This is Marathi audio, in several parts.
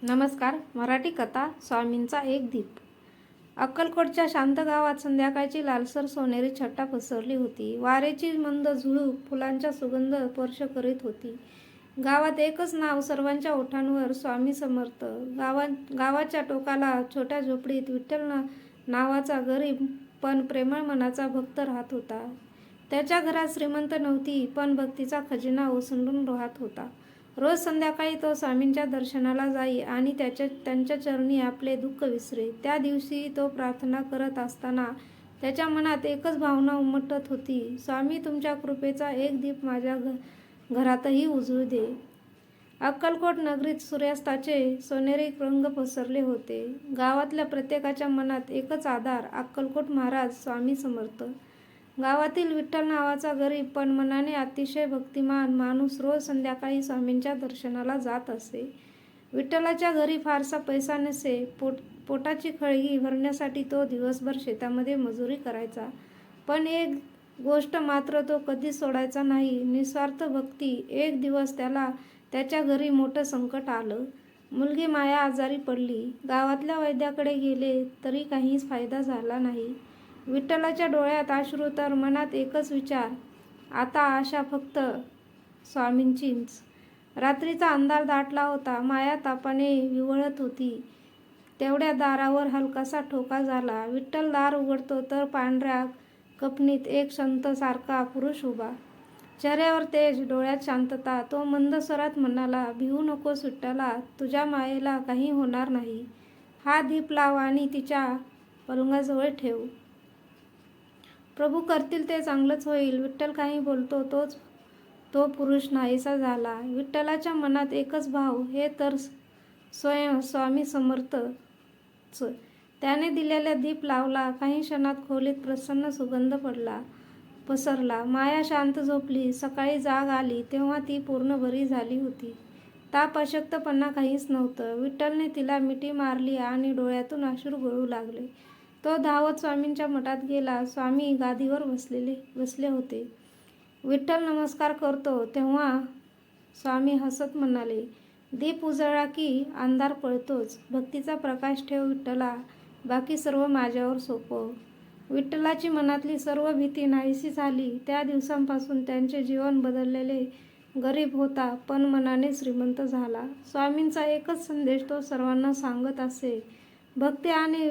नमस्कार. मराठी कथा स्वामींचा एक दीप. अक्कलकोटच्या शांत गावात संध्याकाळची लालसर सोनेरी छटा पसरली होती. वाऱ्याची मंद झुळूक फुलांचा सुगंध स्पर्श करीत होती. गावात एकच नाव सर्वांच्या ओठांवर, स्वामी समर्थ. गावाच्या टोकाला छोट्या झोपडीत विठ्ठल नावाचा गरीब पण प्रेमळ मनाचा भक्त राहत होता. त्याच्या घरात श्रीमंत नव्हती, पण भक्तीचा खजिना ओसंडून राहत होता. रोज संध्याकाळी तो स्वामींच्या दर्शनाला जाई आणि त्यांच्या चरणी आपले दुःख विसरे. त्या दिवशी तो प्रार्थना करत असताना त्याच्या मनात एकच भावना उमटत होती, स्वामी, तुमच्या कृपेचा एक दीप माझ्या घरातही उजळू दे. अक्कलकोट नगरीत सूर्यास्ताचे सोनेरी रंग पसरले होते. गावातल्या प्रत्येकाच्या मनात एकच आधार, अक्कलकोट महाराज, स्वामी समर्थ. गावातील विठ्ठल नावाचा गरीब पण मनाने अतिशय भक्तिमान माणूस रोज संध्याकाळी स्वामींच्या दर्शनाला जात असे. विठ्ठलाच्या घरी फारसा पैसा नसे. पोटाची खळगी भरण्यासाठी तो दिवसभर शेतामध्ये मजुरी करायचा. पण एक गोष्ट मात्र तो कधी सोडायचा नाही, निस्वार्थ भक्ती. एक दिवस त्याला त्याच्या घरी मोठं संकट आलं. मुलगी माया आजारी पडली. गावातल्या वैद्याकडे गेले तरी काहीच फायदा झाला नाही. विठ्ठलाच्या डोळ्यात अश्रू तर मनात एकच विचार, आता आशा फक्त स्वामींचीच. रात्रीचा अंधार दाटला होता. माया तापाने विव्हळत होती. तेवढ्या दारावर हलकासा ठोका झाला. विठ्ठल दार उघडतो तर पांढऱ्या कपनीत एक संत सारखा पुरुष उभा. चेहऱ्यावर तेज, डोळ्यात शांतता. तो मंद स्वरात म्हणाला, भिवू नकोस विठ्ठला, तुझ्या मायेला काही होणार नाही. हा दीप लाव आणि तिच्या पलंगाजवळ ठेव. प्रभू करतील ते चांगलंच होईल. विठ्ठल काही बोलतो तोच तो पुरुष नाहीसा झाला. विठ्ठलाच्या मनात एकच भाव, हे तर स्वयं स्वामी समर्थच. त्याने दिलेला दीप लावला. काही क्षणात खोलीत प्रसन्न सुगंध पसरला. माया शांत झोपली. सकाळी जाग आली तेव्हा ती पूर्ण बरी झाली होती. ताप, अशक्तपणा काहीच नव्हतं. विठ्ठलने तिला मिठी मारली आणि डोळ्यातून अश्रू गळू लागले. तो धावत स्वामींच्या मठात गेला. स्वामी गादीवर बसले होते. विठ्ठल नमस्कार करतो तेव्हा स्वामी हसत म्हणाले, दीप उजळला की अंधार पळतोच. भक्तीचा प्रकाश ठेव विठ्ठला, बाकी सर्व माझ्यावर सोपव. विठ्ठलाची मनातली सर्व भीती नाहीशी झाली. त्या दिवसांपासून त्यांचे जीवन बदललेले. गरीब होता पण मनाने श्रीमंत झाला. स्वामींचा एकच संदेश तो सर्वांना सांगत असे, भक्ती आणि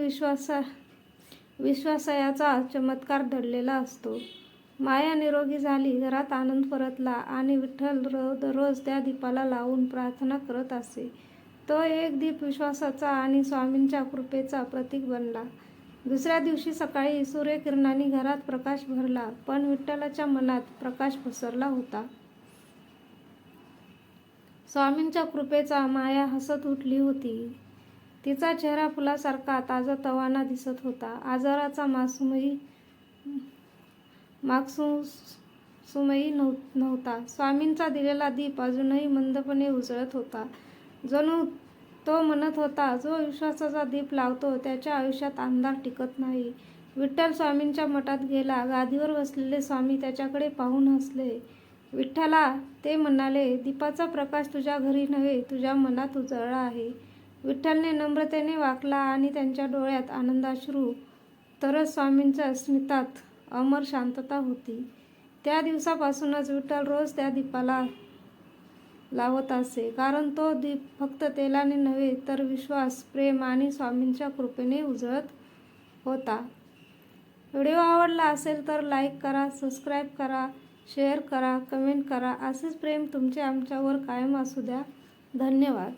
विश्वासाचा चमत्कार दडलेला असतो. माया निरोगी झाली. घरात आनंद परतला आणि विठ्ठल दररोज त्या दीपाला लावून प्रार्थना करत असे. तो एक दीप विश्वासाचा आणि स्वामींच्या कृपेचा प्रतीक बनला. दुसऱ्या दिवशी सकाळी सूर्यकिरणांनी घरात प्रकाश भरला, पण विठ्ठलाच्या मनात प्रकाश पसरला होता. स्वामींच्या कृपेचा. माया हसत उठली होती. तिचा चेहरा फुलासारखा ताजातवाना दिसत होता. आजाराचा मागसूमही नव्हता. स्वामींचा दिलेला दीप अजूनही मंदपणे उजळत होता. जणू तो म्हणत होता, जो विश्वासाचा दीप लावतो त्याच्या आयुष्यात अंधार टिकत नाही. विठ्ठल स्वामींच्या मठात गेला. गादीवर बसलेले स्वामी त्याच्याकडे पाहून हसले. विठ्ठला, ते म्हणाले, दीपाचा प्रकाश तुझ्या घरी नव्हे, तुझ्या मनात उजळला आहे. विठ्ठलने नम्रतेने वाकला आणि त्यांच्या डोळ्यात आनंदाश्रू तरच स्वामींच्या स्मितात अमर शांतता होती. त्या दिवसापासूनच विठ्ठल रोज त्या दीपाला लावत असे, कारण तो दीप फक्त तेलाने नव्हे तर विश्वास, प्रेम आणि स्वामींच्या कृपेने उजळत होता. व्हिडिओ आवडला असेल तर लाईक करा, सबस्क्राईब करा, शेअर करा, कमेंट करा. असेच प्रेम तुमचे आमच्यावर कायम असू द्या. धन्यवाद.